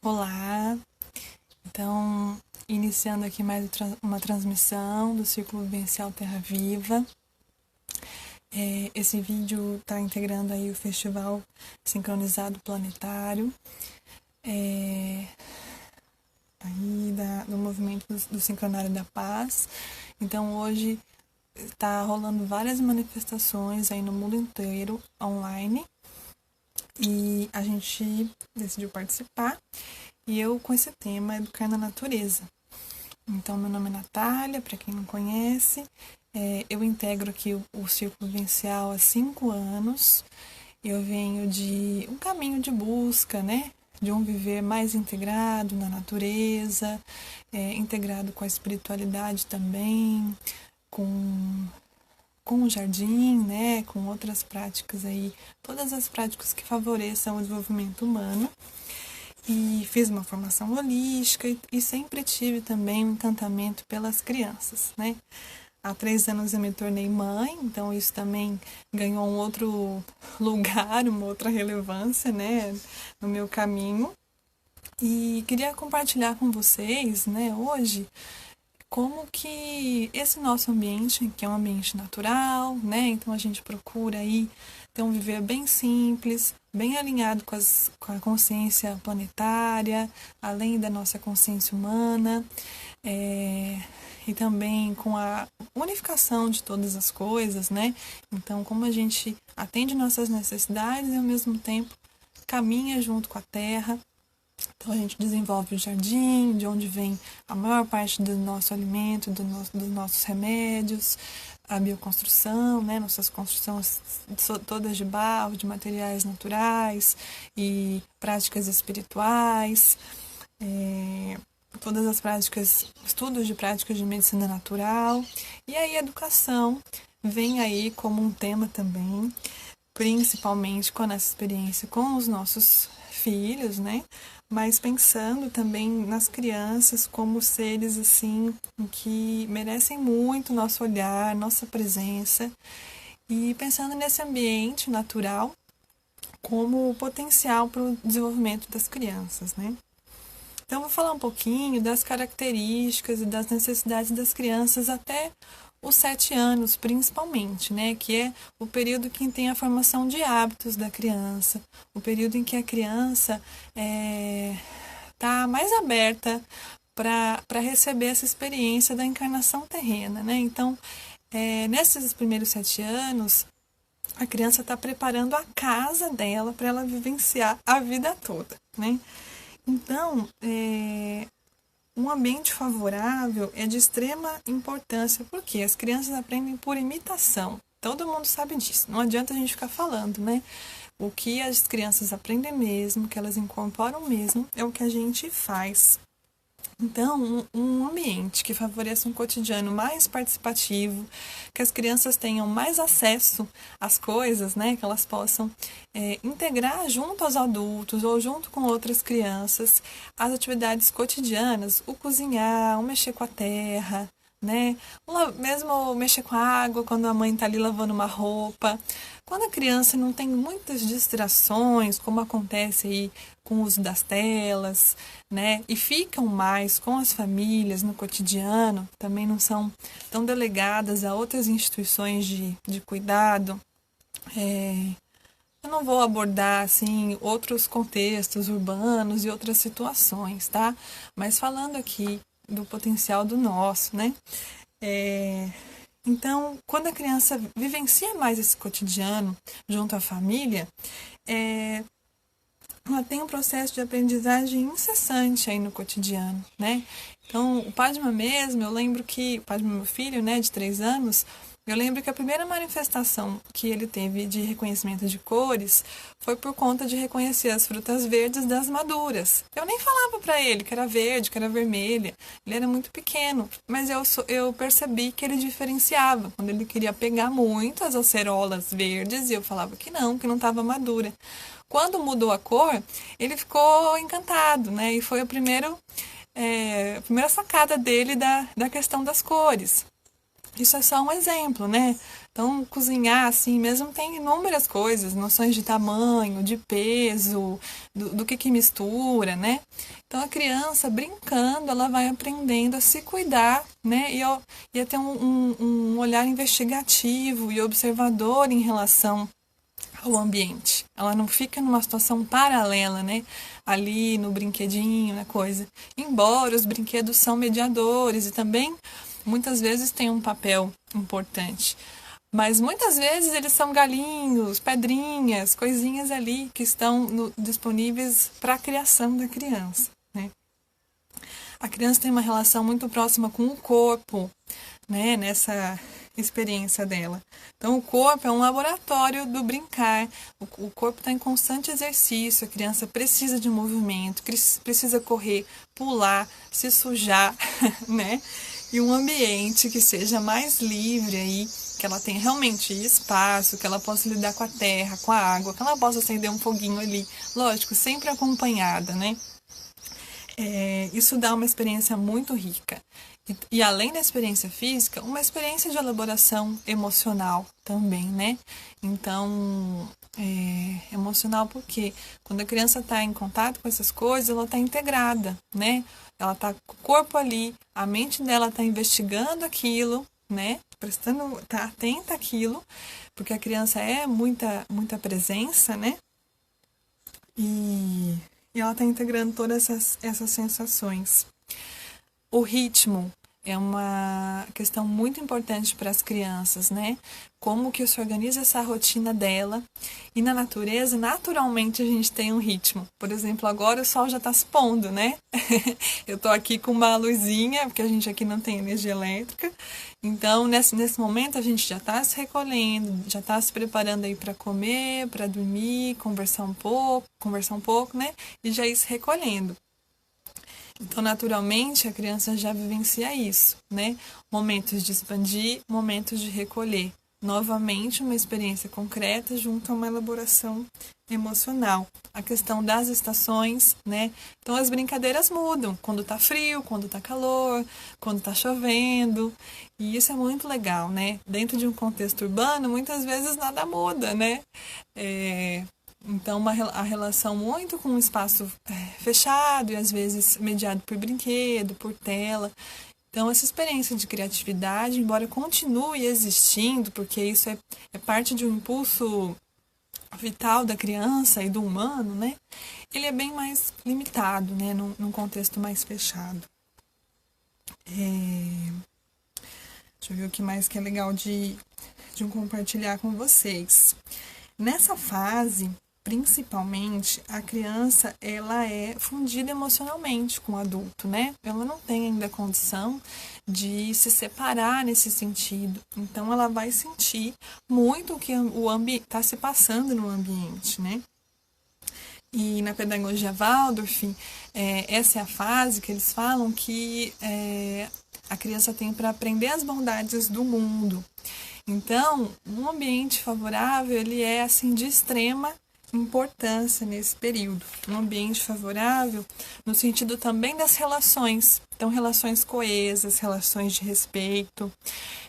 Olá, então iniciando aqui mais uma transmissão do Círculo Vivencial Terra Viva. Esse vídeo está integrando aí o Festival Sincronizado Planetário, do movimento do Sincronário da Paz. Então hoje está rolando várias manifestações aí no mundo inteiro, online, e a gente decidiu participar. E eu com esse tema, Educar na Natureza. Então, meu nome é Natália, para quem não conhece. Eu integro aqui o Círculo Vivencial há 5 anos. Eu venho de um caminho de busca, né? De um viver mais integrado na natureza, integrado com a espiritualidade também, com o jardim, né? Com outras práticas aí, todas as práticas que favoreçam o desenvolvimento humano. E fiz uma formação holística e sempre tive também um encantamento pelas crianças, né? Há 3 anos eu me tornei mãe, então isso também ganhou um outro lugar, uma outra relevância, né, no meu caminho. E queria compartilhar com vocês, né, hoje, como que esse nosso ambiente, que é um ambiente natural, né, então a gente procura aí ter um viver bem simples, bem alinhado com a consciência planetária, além da nossa consciência humana, e também com a unificação de todas as coisas, né? Então, como a gente atende nossas necessidades e ao mesmo tempo caminha junto com a terra. Então a gente desenvolve o jardim, de onde vem a maior parte do nosso alimento, dos nossos remédios, a bioconstrução, né? Nossas construções todas de barro, de materiais naturais e práticas espirituais, todas as práticas, estudos de práticas de medicina natural. E aí a educação vem aí como um tema também, principalmente com essa experiência com os nossos filhos, né? Mas pensando também nas crianças como seres assim que merecem muito nosso olhar, nossa presença, e pensando nesse ambiente natural como potencial para o desenvolvimento das crianças, né? Então, vou falar um pouquinho das características e das necessidades das crianças até os 7 anos, principalmente, né? Que é o período que tem a formação de hábitos da criança, o período em que a criança está mais aberta para receber essa experiência da encarnação terrena, né? Então, nesses primeiros 7 anos, a criança está preparando a casa dela para ela vivenciar a vida toda, né? Então, um ambiente favorável é de extrema importância, porque as crianças aprendem por imitação. Todo mundo sabe disso, não adianta a gente ficar falando, né? O que as crianças aprendem mesmo, que elas incorporam mesmo, é o que a gente faz. Então, um ambiente que favoreça um cotidiano mais participativo, que as crianças tenham mais acesso às coisas, né? Que elas possam integrar junto aos adultos ou junto com outras crianças as atividades cotidianas, o cozinhar, o mexer com a terra, né? Mesmo mexer com a água quando a mãe está ali lavando uma roupa. Quando a criança não tem muitas distrações, como acontece aí com o uso das telas, né? E ficam mais com as famílias no cotidiano, também não são tão delegadas a outras instituições de cuidado. Eu não vou abordar, assim, outros contextos urbanos e outras situações, tá? Mas falando aqui do potencial do nosso, né? Então, quando a criança vivencia mais esse cotidiano junto à família, ela tem um processo de aprendizagem incessante aí no cotidiano, né? Então, o Padma mesmo, eu lembro que, o Padma, meu filho, né, de 3 anos, eu lembro que a primeira manifestação que ele teve de reconhecimento de cores foi por conta de reconhecer as frutas verdes das maduras. Eu nem falava para ele que era verde, que era vermelha. Ele era muito pequeno, mas eu percebi que ele diferenciava. Quando ele queria pegar muito as acerolas verdes, e eu falava que não estava madura. Quando mudou a cor, ele ficou encantado, né? E foi a primeira sacada dele da questão das cores. isso é só um exemplo, né? Então, cozinhar, assim, mesmo tem inúmeras coisas, noções de tamanho, de peso, do que mistura, né? Então, a criança, brincando, ela vai aprendendo a se cuidar, né? E a ter um olhar investigativo e observador em relação ao ambiente. Ela não fica numa situação paralela, né? Ali no brinquedinho, na coisa. Embora os brinquedos são mediadores e também muitas vezes têm um papel importante. Mas muitas vezes eles são galinhos, pedrinhas, coisinhas ali que estão disponíveis para a criação da criança, né? A criança tem uma relação muito próxima com o corpo, né, nessa experiência dela. Então, o corpo é um laboratório do brincar. O corpo está em constante exercício. A criança precisa de movimento, precisa correr, pular, se sujar, né? E um ambiente que seja mais livre aí, que ela tenha realmente espaço, que ela possa lidar com a terra, com a água, que ela possa acender um foguinho ali. Lógico, sempre acompanhada, né? Isso dá uma experiência muito rica. E além da experiência física, uma experiência de elaboração emocional também, né? Então, emocional porque quando a criança está em contato com essas coisas, ela está integrada, né? Ela está com o corpo ali, a mente dela está investigando aquilo, né? Tá atenta àquilo, porque a criança é muita presença, né? E ela está integrando todas essas sensações. O ritmo é uma questão muito importante para as crianças, né? Como que se organiza essa rotina dela. E na natureza, naturalmente, a gente tem um ritmo. Por exemplo, agora o sol já está se pondo, né? Eu estou aqui com uma luzinha, porque a gente aqui não tem energia elétrica. Então, nesse momento, a gente já está se recolhendo, já está se preparando aí para comer, para dormir, conversar um pouco, né? E já ir se recolhendo. Então, naturalmente, a criança já vivencia isso, né? Momentos de expandir, momentos de recolher. Novamente, uma experiência concreta junto a uma elaboração emocional. A questão das estações, né? Então, as brincadeiras mudam. Quando tá frio, quando tá calor, quando tá chovendo. E isso é muito legal, né? Dentro de um contexto urbano, muitas vezes nada muda, né? Então, a relação muito com um espaço fechado e às vezes mediado por brinquedo, por tela. Então, essa experiência de criatividade, embora continue existindo, porque isso é parte de um impulso vital da criança e do humano, né? Ele é bem mais limitado, né? Num contexto mais fechado. Deixa eu ver o que mais que é legal de compartilhar com vocês. Nessa fase, principalmente, a criança ela é fundida emocionalmente com o adulto, né? Ela não tem ainda condição de se separar nesse sentido. Então, ela vai sentir muito o que está se passando no ambiente, né? E na pedagogia Waldorf, essa é a fase que eles falam que a criança tem para aprender as bondades do mundo. Então, um ambiente favorável, ele é assim de extrema importância nesse período. Um ambiente favorável no sentido também das relações. Então, relações coesas, relações de respeito,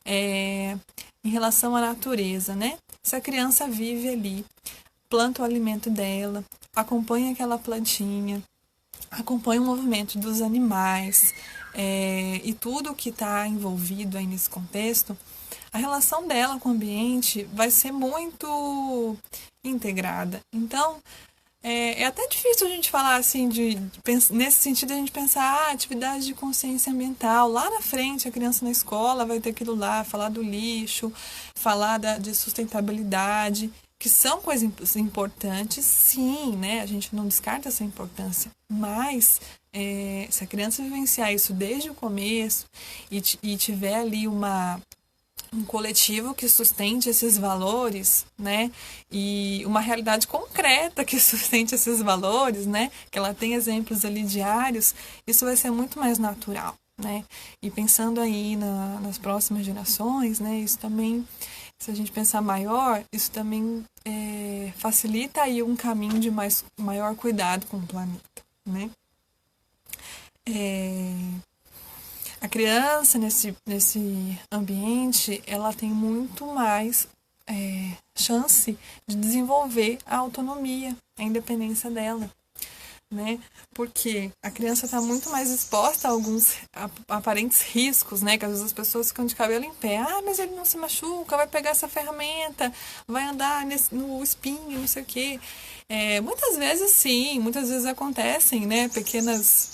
em relação à natureza, né? Se a criança vive ali, planta o alimento dela, acompanha aquela plantinha, acompanha o movimento dos animais e tudo que está envolvido aí nesse contexto, a relação dela com o ambiente vai ser muito integrada. Então, é até difícil a gente falar assim, nesse sentido, a gente pensar atividade de consciência ambiental. Lá na frente, a criança na escola vai ter aquilo lá, falar do lixo, falar de sustentabilidade, que são coisas importantes, sim, né? A gente não descarta essa importância. Mas, se a criança vivenciar isso desde o começo e tiver ali um coletivo que sustente esses valores, né? E uma realidade concreta que sustente esses valores, né? Que ela tem exemplos ali diários, isso vai ser muito mais natural, né? E pensando aí nas próximas gerações, né? Isso também, se a gente pensar maior, isso também facilita aí um caminho de maior cuidado com o planeta, né? A criança, nesse ambiente, ela tem muito mais chance de desenvolver a autonomia, a independência dela, né? Porque a criança está muito mais exposta a alguns aparentes riscos, né? Que às vezes as pessoas ficam de cabelo em pé. Ah, mas ele não se machuca, vai pegar essa ferramenta, vai andar no espinho, não sei o quê. Muitas vezes sim, muitas vezes acontecem, né? Pequenos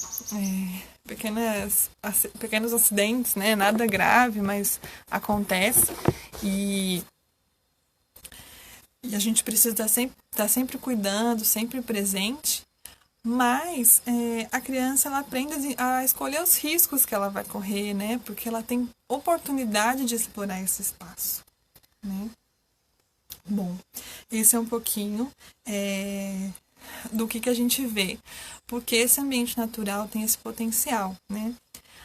acidentes, né? Nada grave, mas acontece. E a gente precisa estar sempre cuidando, sempre presente. Mas a criança ela aprende a escolher os riscos que ela vai correr, né? Porque ela tem oportunidade de explorar esse espaço, né? Bom, esse é um pouquinho do que a gente vê. Porque esse ambiente natural tem esse potencial, né?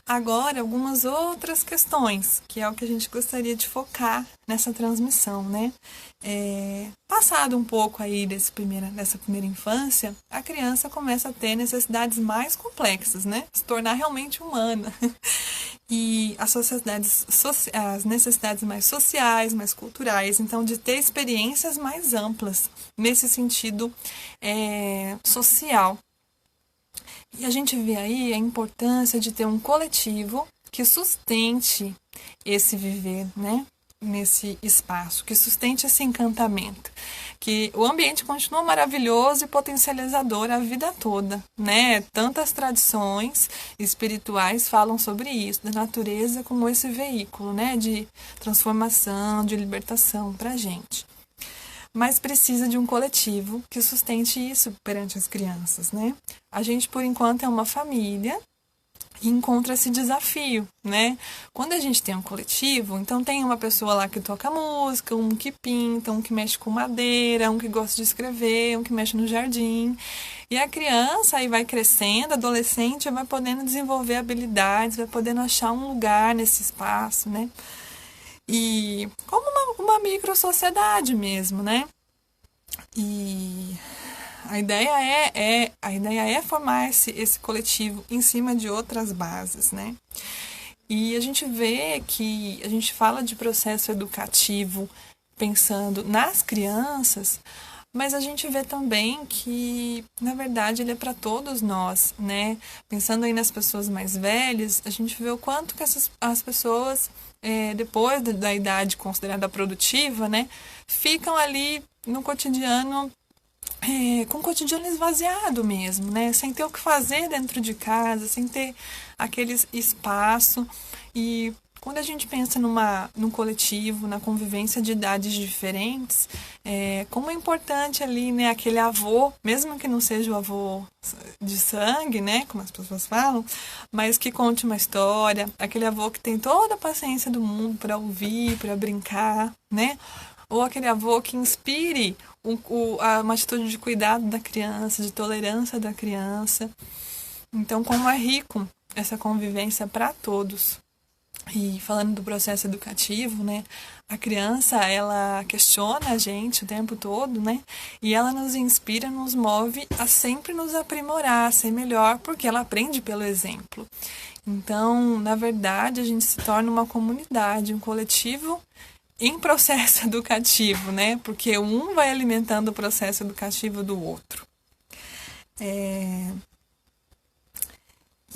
Agora, algumas outras questões, que é o que a gente gostaria de focar nessa transmissão, né? Passado um pouco aí dessa primeira infância, a criança começa a ter necessidades mais complexas, né? Se tornar realmente humana. E as necessidades mais sociais, mais culturais, então de ter experiências mais amplas nesse sentido social. E a gente vê aí a importância de ter um coletivo que sustente esse viver, né? Nesse espaço, que sustente esse encantamento, que o ambiente continua maravilhoso e potencializador a vida toda, né? Tantas tradições espirituais falam sobre isso, da natureza como esse veículo, né? De transformação, de libertação para a gente. Mas precisa de um coletivo que sustente isso perante as crianças, né? A gente, por enquanto, é uma família e encontra esse desafio, né? Quando a gente tem um coletivo, então tem uma pessoa lá que toca música, um que pinta, um que mexe com madeira, um que gosta de escrever, um que mexe no jardim. E a criança aí vai crescendo, adolescente, vai podendo desenvolver habilidades, vai podendo achar um lugar nesse espaço, né? E como uma micro-sociedade mesmo, né? E a ideia é formar esse coletivo em cima de outras bases, né? E a gente vê que a gente fala de processo educativo pensando nas crianças, mas a gente vê também que, na verdade, ele é para todos nós, né? Pensando aí nas pessoas mais velhas, a gente vê o quanto que as pessoas, depois da idade considerada produtiva, né? Ficam ali no cotidiano, com o cotidiano esvaziado mesmo, né? Sem ter o que fazer dentro de casa, sem ter aquele espaço. E quando a gente pensa num coletivo, na convivência de idades diferentes, como é importante ali, né, aquele avô, mesmo que não seja o avô de sangue, né, como as pessoas falam, mas que conte uma história, aquele avô que tem toda a paciência do mundo para ouvir, para brincar, né? Ou aquele avô que inspire uma atitude de cuidado da criança, de tolerância da criança. Então, como é rico essa convivência para todos. E falando do processo educativo, né? A criança, ela questiona a gente o tempo todo, né? E ela nos inspira, nos move a sempre nos aprimorar, a ser melhor, porque ela aprende pelo exemplo. Então, na verdade, a gente se torna uma comunidade, um coletivo em processo educativo, né? Porque um vai alimentando o processo educativo do outro.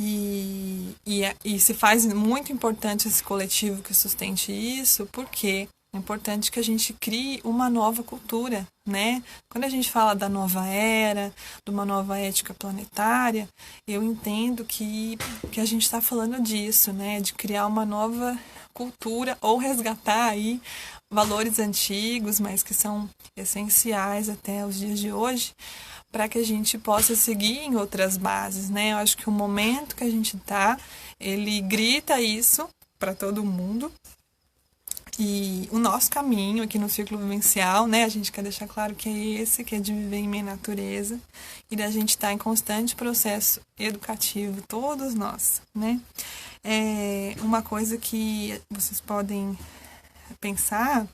E se faz muito importante esse coletivo que sustente isso, porque é importante que a gente crie uma nova cultura, né? Quando a gente fala da nova era, de uma nova ética planetária, eu entendo que a gente está falando disso, né? De criar uma nova cultura ou resgatar aí valores antigos, mas que são essenciais até os dias de hoje, para que a gente possa seguir em outras bases, né? Eu acho que o momento que a gente está, ele grita isso para todo mundo. E o nosso caminho aqui no Círculo Vivencial, né? A gente quer deixar claro que é esse, que é de viver em minha natureza e da gente estar em constante processo educativo, todos nós, né? Uma coisa que vocês podem pensar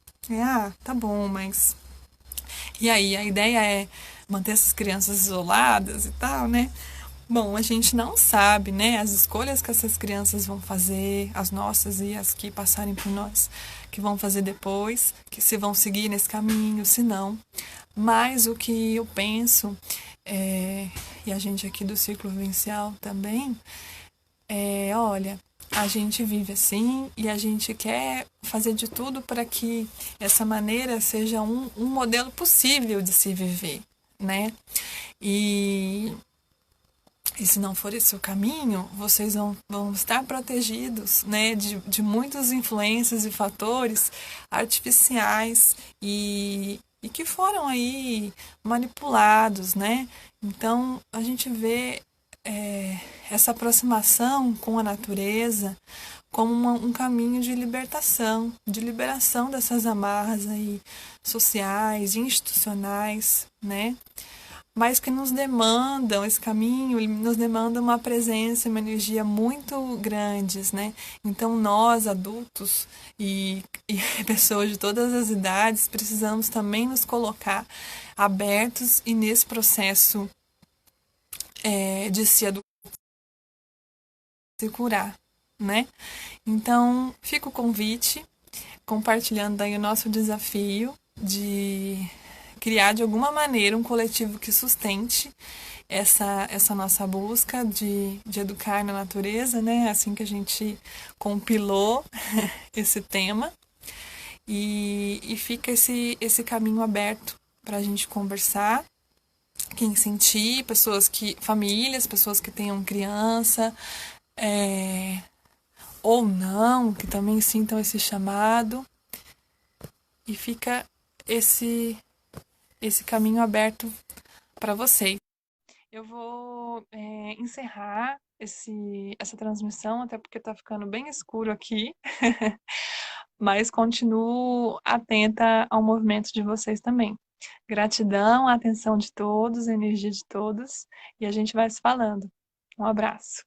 tá bom, mas... E aí, a ideia é manter essas crianças isoladas e tal, né? Bom, a gente não sabe, né, as escolhas que essas crianças vão fazer, as nossas e as que passarem por nós, que vão fazer depois, que se vão seguir nesse caminho, se não. Mas o que eu penso, e a gente aqui do Círculo Vivencial também, olha, a gente vive assim e a gente quer fazer de tudo para que essa maneira seja um modelo possível de se viver, né? E e se não for esse o caminho, vocês vão estar protegidos, né, de muitas influências e fatores artificiais e que foram aí manipulados, né? Então a gente vê essa aproximação com a natureza como um caminho de liberação dessas amarras aí sociais, institucionais, né? Mas que nos demandam, esse caminho ele nos demanda uma presença, uma energia muito grandes, né? Então nós, adultos e pessoas de todas as idades, precisamos também nos colocar abertos e nesse processo de se educar, se curar, né? Então fica o convite, compartilhando aí o nosso desafio de criar de alguma maneira um coletivo que sustente essa nossa busca de educar na natureza, né? Assim que a gente compilou esse tema. E fica esse caminho aberto para a gente conversar. Quem sentir, famílias, pessoas que tenham criança, ou não, que também sintam esse chamado. E fica esse caminho aberto para vocês. Eu vou encerrar essa transmissão, até porque está ficando bem escuro aqui, mas continuo atenta ao movimento de vocês também. Gratidão, a atenção de todos, a energia de todos, e a gente vai se falando. Um abraço.